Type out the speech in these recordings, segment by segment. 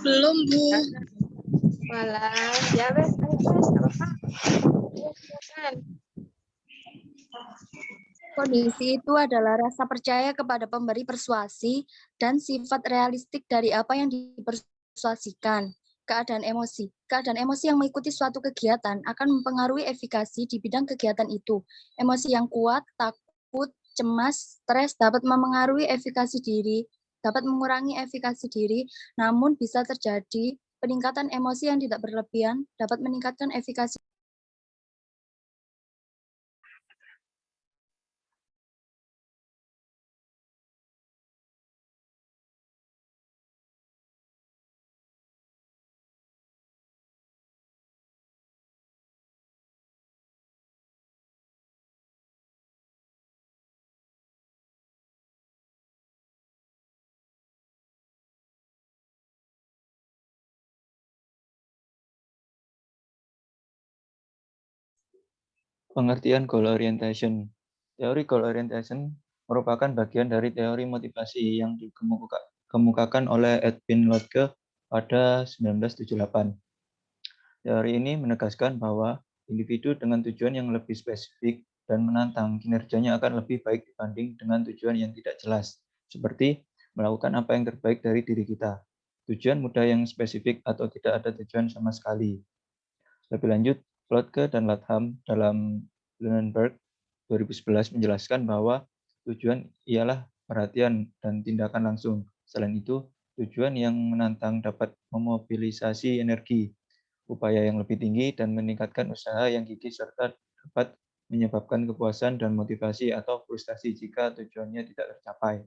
Belum, Bu. Malah, ya wes, apa? Kondisi itu adalah rasa percaya kepada pemberi persuasi dan sifat realistik dari apa yang dipersuasikan. Keadaan emosi. Keadaan emosi yang mengikuti suatu kegiatan akan mempengaruhi efikasi di bidang kegiatan itu. Emosi yang kuat, takut, cemas, stres dapat memengaruhi efikasi diri, dapat mengurangi efikasi diri, namun bisa terjadi peningkatan emosi yang tidak berlebihan dapat meningkatkan efikasi. Pengertian goal orientation. Teori goal orientation merupakan bagian dari teori motivasi yang dikemukakan oleh Edwin Lodge pada 1978. Teori ini menegaskan bahwa individu dengan tujuan yang lebih spesifik dan menantang kinerjanya akan lebih baik dibanding dengan tujuan yang tidak jelas, seperti melakukan apa yang terbaik dari diri kita. Tujuan mudah yang spesifik atau tidak ada tujuan sama sekali. Lebih lanjut, Lodge dan Latham dalam Lunenburg 2011 menjelaskan bahwa tujuan ialah perhatian dan tindakan langsung. Selain itu, tujuan yang menantang dapat memobilisasi energi, upaya yang lebih tinggi, dan meningkatkan usaha yang gigih serta dapat menyebabkan kepuasan dan motivasi atau frustasi jika tujuannya tidak tercapai.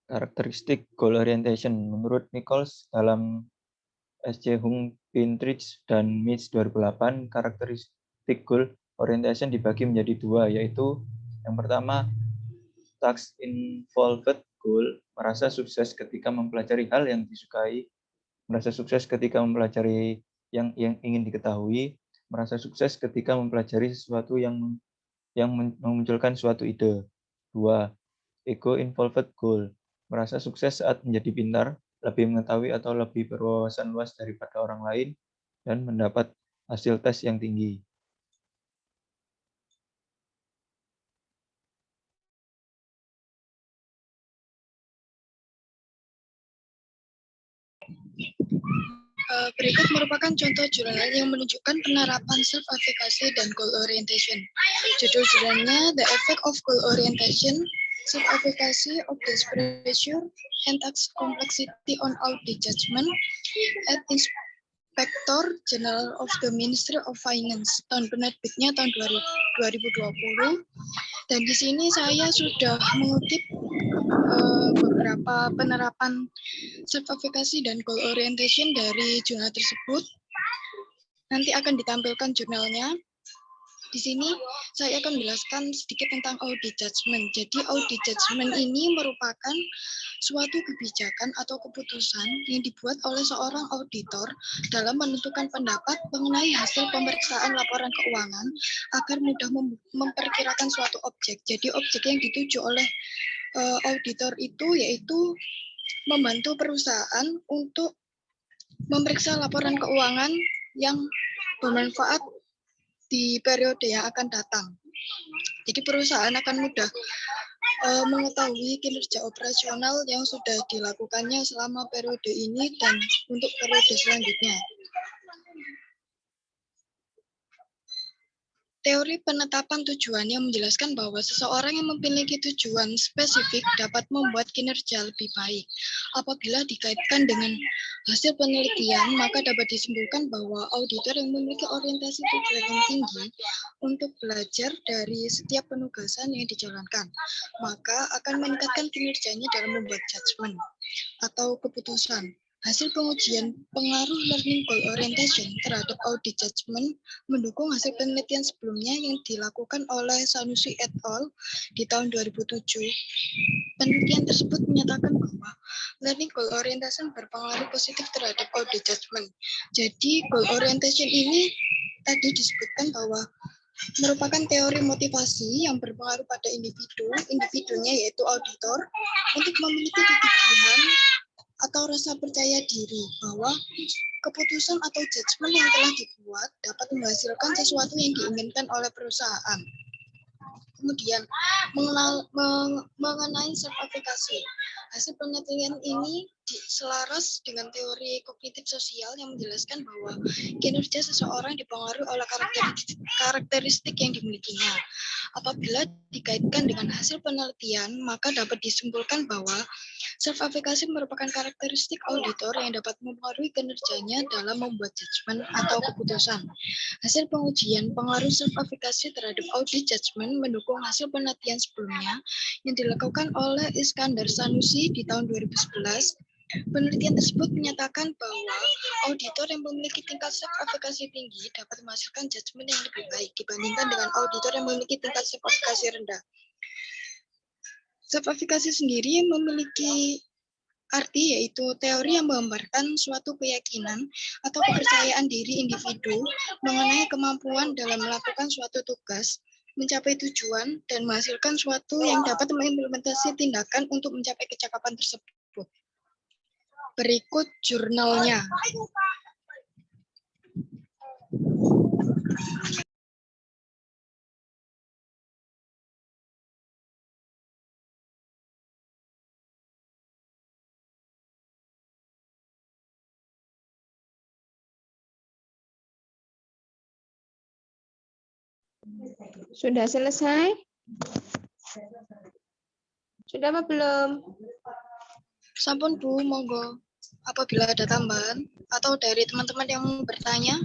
Karakteristik goal orientation menurut Nichols dalam S.C. Hung, Pintrich, dan Mitch 2008, karakteristik goal orientation dibagi menjadi dua, yaitu yang pertama, task-involved goal, merasa sukses ketika mempelajari hal yang disukai, merasa sukses ketika mempelajari yang ingin diketahui, merasa sukses ketika mempelajari sesuatu yang memunculkan suatu ide. Dua, ego-involved goal, merasa sukses saat menjadi pintar, lebih mengetahui atau lebih berwawasan luas daripada orang lain, dan mendapat hasil tes yang tinggi. Berikut merupakan contoh jurnal yang menunjukkan penerapan self-efficacy dan goal orientation. Judul jurnalnya The Effect of Goal Orientation, Self-Efficacy, Audience Pressure, and Task Complexity on Audit Judgment at Inspector General of the Ministry of Finance. Tahun penerbitnya tahun 2020. Dan di sini saya sudah mengutip beberapa penerapan self-efficacy dan goal orientation dari jurnal tersebut. Nanti akan ditampilkan jurnalnya. Di sini saya akan menjelaskan sedikit tentang audit judgment. Jadi audit judgment ini merupakan suatu kebijakan atau keputusan yang dibuat oleh seorang auditor dalam menentukan pendapat mengenai hasil pemeriksaan laporan keuangan agar mudah memperkirakan suatu objek. Jadi objek yang dituju oleh auditor itu yaitu membantu perusahaan untuk memeriksa laporan keuangan yang bermanfaat di periode yang akan datang. Jadi perusahaan akan mudah mengetahui kinerja operasional yang sudah dilakukannya selama periode ini dan untuk periode selanjutnya. Teori penetapan tujuan yang menjelaskan bahwa seseorang yang memiliki tujuan spesifik dapat membuat kinerja lebih baik. Apabila dikaitkan dengan hasil penelitian, maka dapat disimpulkan bahwa auditor yang memiliki orientasi tujuan yang tinggi untuk belajar dari setiap penugasan yang dijalankan, maka akan meningkatkan kinerjanya dalam membuat judgement atau keputusan. Hasil pengujian pengaruh learning goal orientation terhadap audit judgment mendukung hasil penelitian sebelumnya yang dilakukan oleh Sanusi et al. Di tahun 2007. Penelitian tersebut menyatakan bahwa learning goal orientation berpengaruh positif terhadap audit judgment. Jadi goal orientation ini tadi disebutkan bahwa merupakan teori motivasi yang berpengaruh pada individunya yaitu auditor, untuk memiliki kegigihan atau rasa percaya diri bahwa keputusan atau judgement yang telah dibuat dapat menghasilkan sesuatu yang diinginkan oleh perusahaan. Kemudian mengenai self-efficacy. Hasil penelitian ini selaras dengan teori kognitif sosial yang menjelaskan bahwa kinerja seseorang dipengaruhi oleh karakteristik yang dimilikinya. Apabila dikaitkan dengan hasil penelitian, maka dapat disimpulkan bahwa self-efficacy merupakan karakteristik auditor yang dapat mempengaruhi kinerjanya dalam membuat judgement atau keputusan. Hasil pengujian pengaruh self-efficacy terhadap audit judgement mendukung hasil penelitian sebelumnya yang dilakukan oleh Iskandar Sanusi di tahun 2011. Penelitian tersebut menyatakan bahwa auditor yang memiliki tingkat self-efficacy tinggi dapat menghasilkan judgement yang lebih baik dibandingkan dengan auditor yang memiliki tingkat self-efficacy rendah. Self-efficacy sendiri memiliki arti yaitu teori yang menggambarkan suatu keyakinan atau kepercayaan diri individu mengenai kemampuan dalam melakukan suatu tugas, mencapai tujuan, dan menghasilkan suatu yang dapat mengimplementasi tindakan untuk mencapai kecakapan tersebut. Berikut jurnalnya. Sudah selesai? Sudah apa belum? Sampun Bu, monggo. Apabila ada tambahan atau dari teman-teman yang bertanya,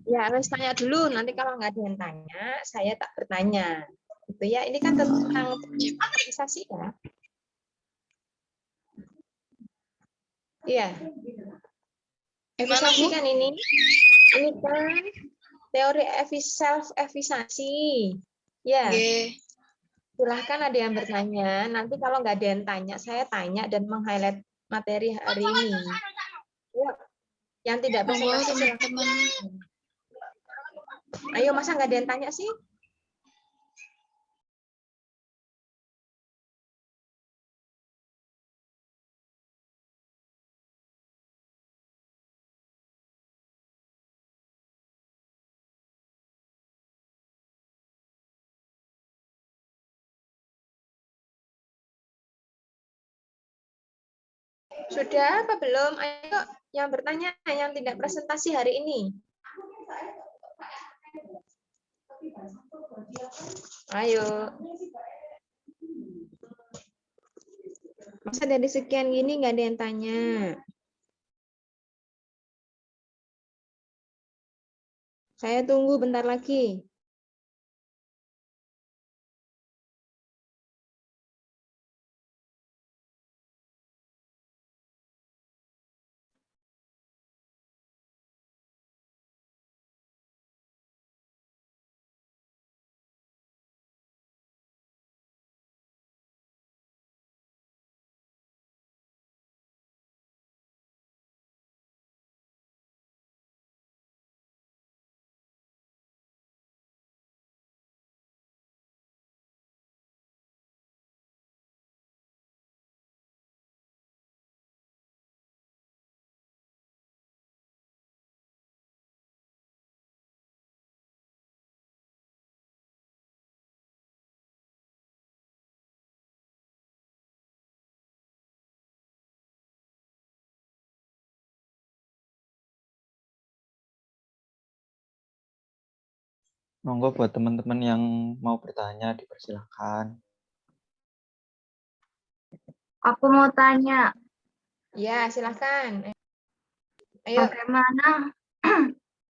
Ya, harus tanya dulu. Nanti kalau nggak ada yang tanya, saya tak bertanya. Gitu ya. Ini kan tentang organisasi ya. Iya. Efisiensi kan ini? Ini kan teori self-efisiensi. Ya. Silahkan ada yang bertanya. Nanti kalau nggak ada yang tanya, saya tanya dan meng-highlight materi hari ini. Yuk. Yang tidak presentasi teman-teman. Ayo, masa nggak ada yang tanya sih? Sudah apa belum? Ayo yang bertanya, yang tidak presentasi hari ini. Ayo. Masa dari sekian gini nggak ada yang tanya? Saya tunggu bentar lagi. Monggo buat teman-teman yang mau bertanya dipersilahkan. Aku mau tanya, Ya, silahkan. Ayo.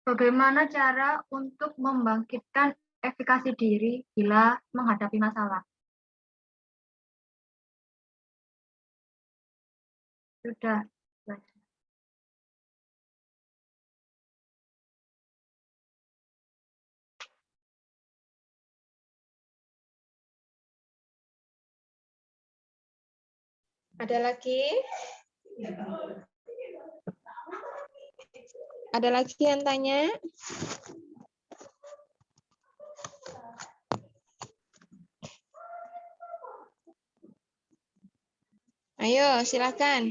bagaimana cara untuk membangkitkan efikasi diri bila menghadapi masalah? Sudah. Ada lagi? Ada lagi yang tanya? Ayo, silakan.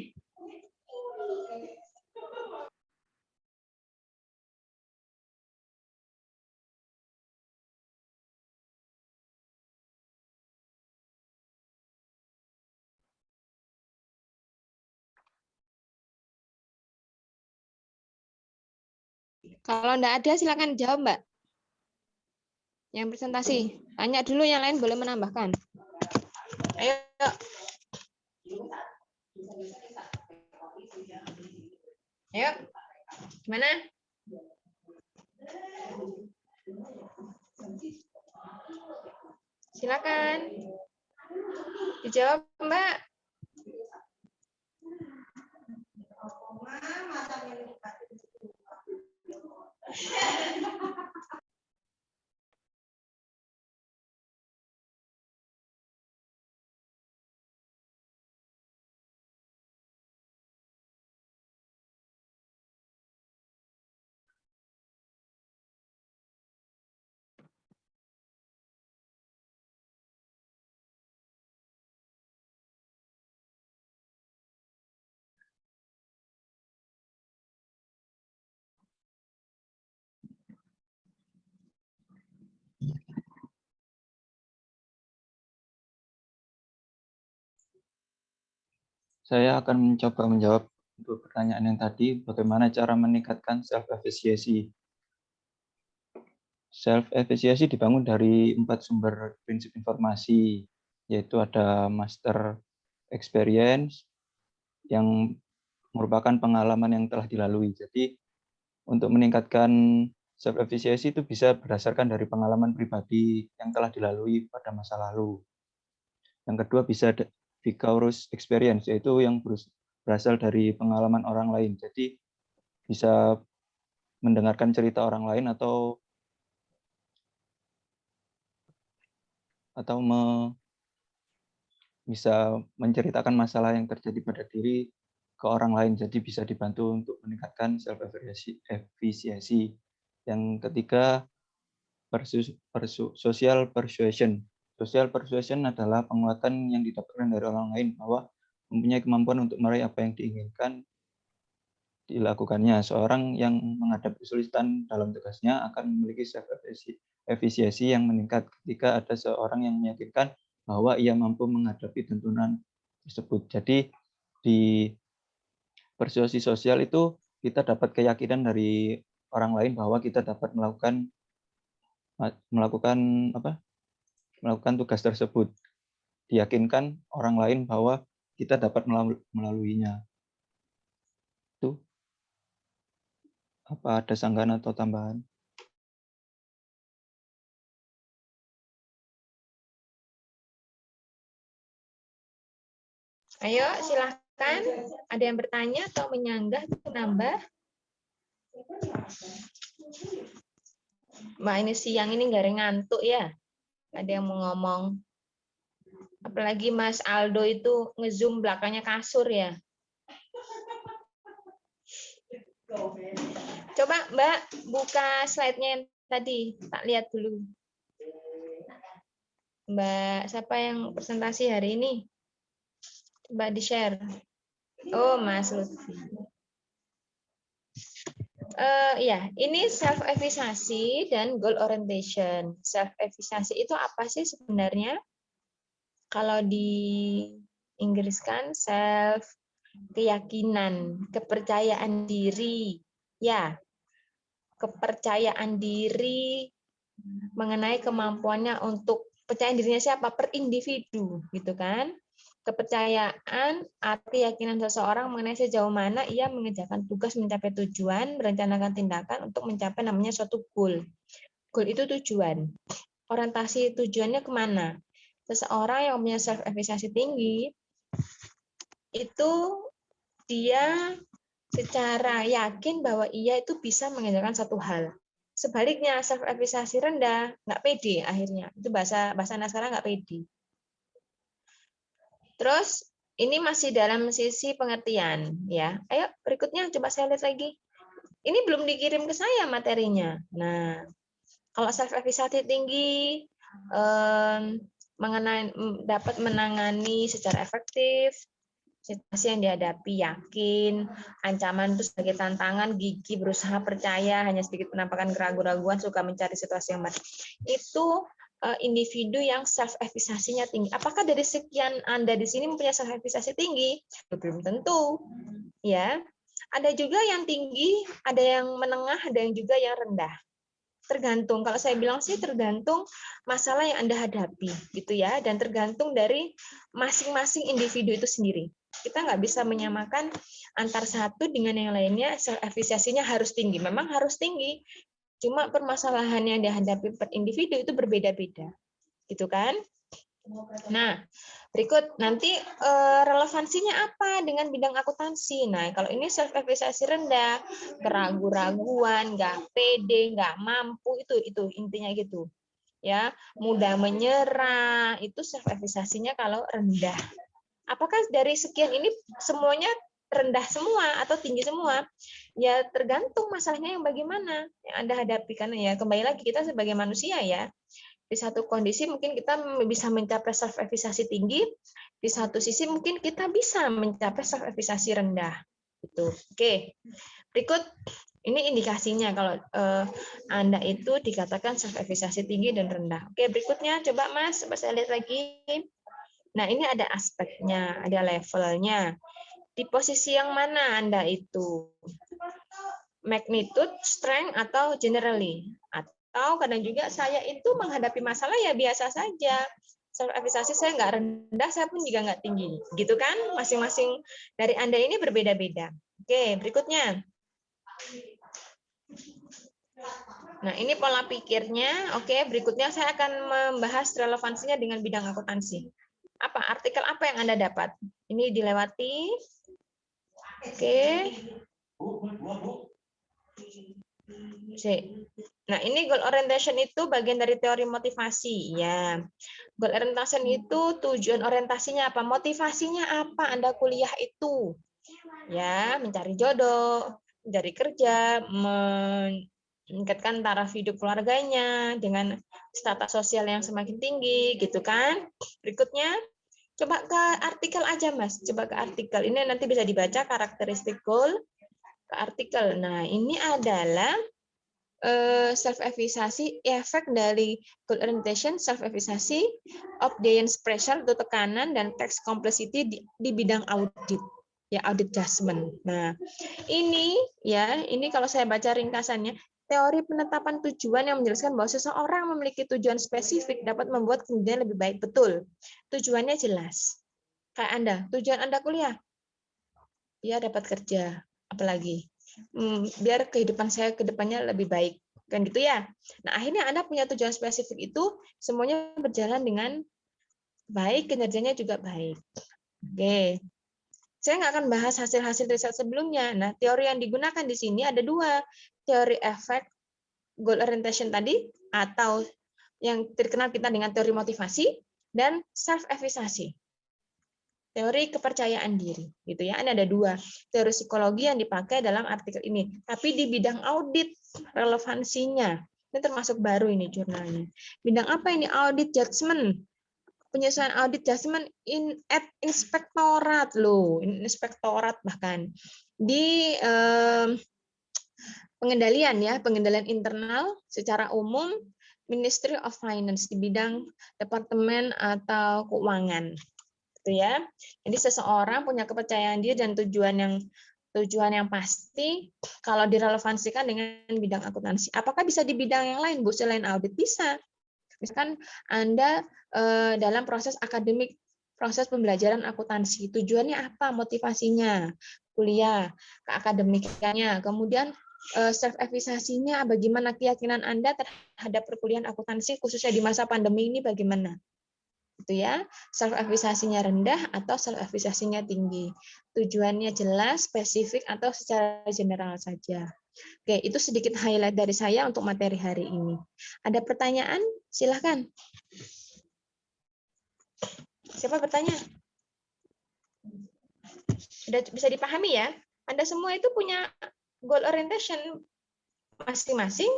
Kalau enggak ada, silakan jawab, Mbak. Yang presentasi. Tanya dulu, yang lain boleh menambahkan. Ayo. Ayo. Gimana? Silakan. Dijawab, Mbak. Saya akan mencoba menjawab untuk pertanyaan yang tadi, bagaimana cara meningkatkan self-efficacy. Self-efficacy dibangun dari 4 sumber prinsip informasi, yaitu ada master experience, yang merupakan pengalaman yang telah dilalui. Jadi, untuk meningkatkan self-efficacy itu bisa berdasarkan dari pengalaman pribadi yang telah dilalui pada masa lalu. Yang kedua bisa vicarious experience, yaitu yang berasal dari pengalaman orang lain. Jadi bisa mendengarkan cerita orang lain atau bisa menceritakan masalah yang terjadi pada diri ke orang lain. Jadi bisa dibantu untuk meningkatkan self-efficacy. Yang ketiga, social persuasion. Social persuasion adalah penguatan yang didapatkan dari orang lain bahwa mempunyai kemampuan untuk meraih apa yang diinginkan dilakukannya. Seorang yang menghadapi kesulitan dalam tugasnya akan memiliki self-efficacy yang meningkat ketika ada seorang yang meyakinkan bahwa ia mampu menghadapi tuntunan tersebut. Jadi di persuasi sosial itu kita dapat keyakinan dari orang lain bahwa kita dapat melakukan tugas tersebut. Diyakinkan orang lain bahwa kita dapat melaluinya. Itu apa ada sanggahan atau tambahan? Ayo, silahkan. Ada yang bertanya atau menyanggah atau menambah? Mbak, ini siang ini nggak ngantuk ya? Ada yang mau ngomong. Apalagi Mas Aldo itu ngezoom belakangnya kasur ya. Coba Mbak buka slide-nya yang tadi, tak lihat dulu. Mbak, siapa yang presentasi hari ini? Coba di-share. Oh, Mas Lutfi. Ya, ini self-efficacy dan goal orientation. Self-efficacy itu apa sih sebenarnya? Kalau di Inggris kan self, keyakinan, kepercayaan diri. Ya, kepercayaan diri mengenai kemampuannya untuk percaya dirinya siapa? Per individu, gitu kan? Kepercayaan atau keyakinan seseorang mengenai sejauh mana ia mengerjakan tugas mencapai tujuan, merencanakan tindakan untuk mencapai namanya suatu goal. Goal itu tujuan. Orientasi tujuannya kemana? Seseorang yang punya self-efficacy tinggi, itu dia secara yakin bahwa ia itu bisa mengerjakan satu hal. Sebaliknya, self-efficacy rendah, nggak pede akhirnya. Itu bahasa anak sekarang nggak pede. Terus ini masih dalam sisi pengertian ya. Ayo berikutnya coba saya lihat lagi. Ini belum dikirim ke saya materinya. Nah, kalau self-efficacy tinggi dapat menangani secara efektif, Situasi yang dihadapi, yakin, ancaman itu sebagai tantangan, gigih, berusaha, percaya, hanya sedikit penampakan keraguan-raguan, suka mencari situasi yang baik. Itu individu yang self-efisasinya tinggi. Apakah dari sekian Anda di sini mempunyai self-efisasi tinggi? Belum tentu. Ya, ada juga yang tinggi, ada yang menengah, ada yang juga yang rendah. Tergantung, kalau saya bilang sih tergantung masalah yang Anda hadapi, gitu ya, dan tergantung dari masing-masing individu itu sendiri. Kita nggak bisa menyamakan antar satu dengan yang lainnya, efisiensinya harus tinggi. Memang harus tinggi, cuma permasalahan yang dihadapi per individu itu berbeda-beda, gitu kan? Nah, berikut nanti relevansinya apa dengan bidang akuntansi. Nah, kalau ini self efisiensi rendah, keraguan-raguan, nggak pede, nggak mampu, itu intinya gitu. Ya, mudah menyerah, itu self efisiensinya kalau rendah. Apakah dari sekian ini semuanya rendah semua atau tinggi semua? Ya tergantung masalahnya yang bagaimana yang Anda hadapi, karena ya kembali lagi kita sebagai manusia ya. Di satu kondisi mungkin kita bisa mencapai self efisiensi tinggi, di satu sisi mungkin kita bisa mencapai self efisiensi rendah. Gitu. Oke. Berikut ini indikasinya kalau Anda itu dikatakan self efisiensi tinggi dan rendah. Oke, berikutnya coba Mas, coba saya lihat lagi. Nah, ini ada aspeknya, ada levelnya. Di posisi yang mana Anda itu? Magnitude, strength, atau generally? Atau kadang juga saya itu menghadapi masalah ya biasa saja. Self-efisiensi saya nggak rendah, saya pun juga nggak tinggi. Gitu kan? Masing-masing dari Anda ini berbeda-beda. Oke, berikutnya. Nah, ini pola pikirnya. Oke, berikutnya saya akan membahas relevansinya dengan bidang akuntansi. Apa artikel apa yang Anda dapat? Ini dilewati. Oke. Nah, ini goal orientation itu bagian dari teori motivasi. Ya, goal orientation itu tujuan orientasinya apa? Motivasinya apa Anda kuliah itu? Ya, mencari jodoh, mencari kerja, meningkatkan taraf hidup keluarganya dengan status sosial yang semakin tinggi, gitu kan? Berikutnya, coba ke artikel aja, Mas. Coba ke artikel. Ini nanti bisa dibaca karakteristik goal ke artikel. Nah, ini adalah self-efisiensi, efek dari goal orientation, self-efisiensi, obedience pressure, atau tekanan, dan text complexity di bidang audit. Ya, audit judgment. Nah, ini kalau saya baca ringkasannya, teori penetapan tujuan yang menjelaskan bahwa seseorang memiliki tujuan spesifik dapat membuat kemudian lebih baik. Betul. Tujuannya jelas. Kayak Anda, tujuan Anda kuliah, biar dapat kerja, apalagi biar kehidupan saya ke depannya lebih baik, kan gitu ya. Nah, akhirnya Anda punya tujuan spesifik itu, semuanya berjalan dengan baik, kinerjanya juga baik. Oke. Saya nggak akan bahas hasil-hasil riset sebelumnya. Nah, teori yang digunakan di sini ada dua. Teori efek goal orientation tadi, atau yang terkenal kita dengan teori motivasi, dan self-efficiency. Teori kepercayaan diri, gitu ya. Ada dua teori psikologi yang dipakai dalam artikel ini. Tapi di bidang audit relevansinya, ini termasuk baru ini jurnalnya. Bidang apa ini? Audit judgment. Penyelesaian audit judgment at inspektorat loh, inspektorat bahkan di pengendalian internal secara umum, Ministry of Finance di bidang departemen atau keuangan. Ya. Jadi seseorang punya kepercayaan diri dan tujuan yang pasti kalau direlevansikan dengan bidang akuntansi. Apakah bisa di bidang yang lain, Bu, selain audit? Bisa. Misalkan Anda dalam proses akademik, proses pembelajaran akuntansi, tujuannya apa? Motivasinya, kuliah, keakademikannya, kemudian self-efisiensinya, bagaimana keyakinan Anda terhadap perkuliahan akuntansi, khususnya di masa pandemi ini bagaimana? Itu ya, self-efisiensinya rendah atau self-efisiensinya tinggi. Tujuannya jelas, spesifik, atau secara general saja. Oke, itu sedikit highlight dari saya untuk materi hari ini. Ada pertanyaan? Silahkan. Siapa bertanya? Sudah bisa dipahami ya? Anda semua itu punya goal orientation masing-masing,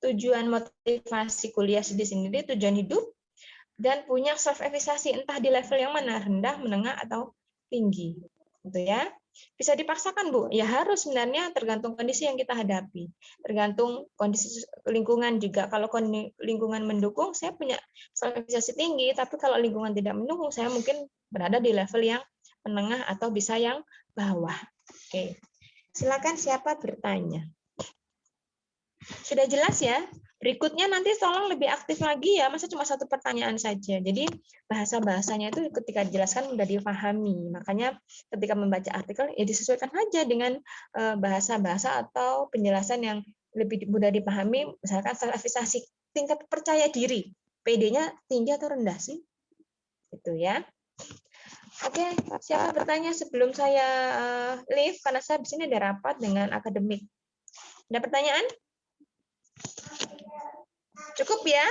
tujuan motivasi kuliah sendiri-sendiri, tujuan hidup, dan punya self-efisiensi, entah di level yang mana, rendah, menengah, atau tinggi. Gitu ya. Bisa dipaksakan, Bu? Ya harus, sebenarnya tergantung kondisi yang kita hadapi. Tergantung kondisi lingkungan juga. Kalau lingkungan mendukung, saya punya self-efficacy tinggi, tapi kalau lingkungan tidak mendukung, saya mungkin berada di level yang menengah atau bisa yang bawah. Oke. Silakan siapa bertanya. Sudah jelas ya? Berikutnya nanti tolong lebih aktif lagi ya, masa cuma satu pertanyaan saja. Jadi bahasa-bahasanya itu ketika dijelaskan mudah dipahami. Makanya ketika membaca artikel ya disesuaikan saja dengan bahasa-bahasa atau penjelasan yang lebih mudah dipahami. Misalkan self-efficacy, tingkat percaya diri, PD-nya tinggi atau rendah sih? Gitu ya. Oke, siapa bertanya sebelum saya leave, karena saya di sini ada rapat dengan akademik. Ada pertanyaan? Cukup ya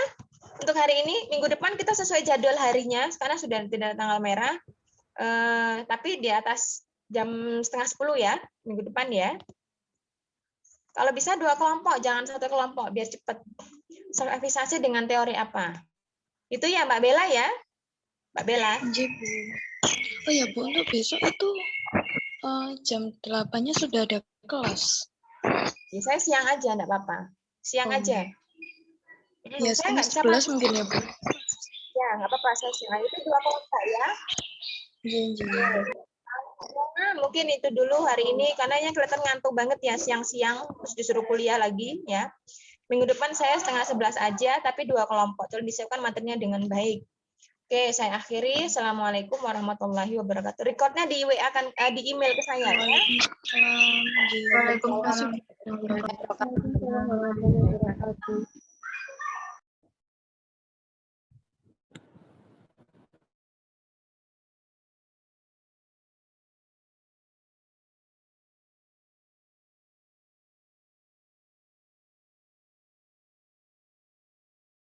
untuk hari ini. Minggu depan kita sesuai jadwal harinya, sekarang sudah tidak tanggal merah, tapi di atas jam 9:30 ya, minggu depan ya. Kalau bisa 2 kelompok, jangan 1 kelompok, biar cepat. Self-efficacy dengan teori apa? Itu ya Mbak Bella ya? Mbak Bella? Iya, Bu. Oh ya, Bu, untuk besok itu jam 8-nya sudah ada kelas. Ya, saya siang aja, enggak apa-apa. Siang aja. Ya, Saya nggak bisa 11 mungkin ya, Bu. Ya, nggak apa-apa, saya siang. Itu 2 kelompok ya. Iya. Nah, mungkin itu dulu hari ini, karena yang kelihatan ngantuk banget ya siang-siang, terus disuruh kuliah lagi ya. Minggu depan saya 10:30 aja, tapi 2 kelompok. Tolong disiapkan materinya dengan baik. Oke, saya akhiri. Assalamualaikum warahmatullahi wabarakatuh. Recordnya di WA kan, di email ke saya ya. Waalaikumsalam. Waalaikumsalam warahmatullahi wabarakatuh.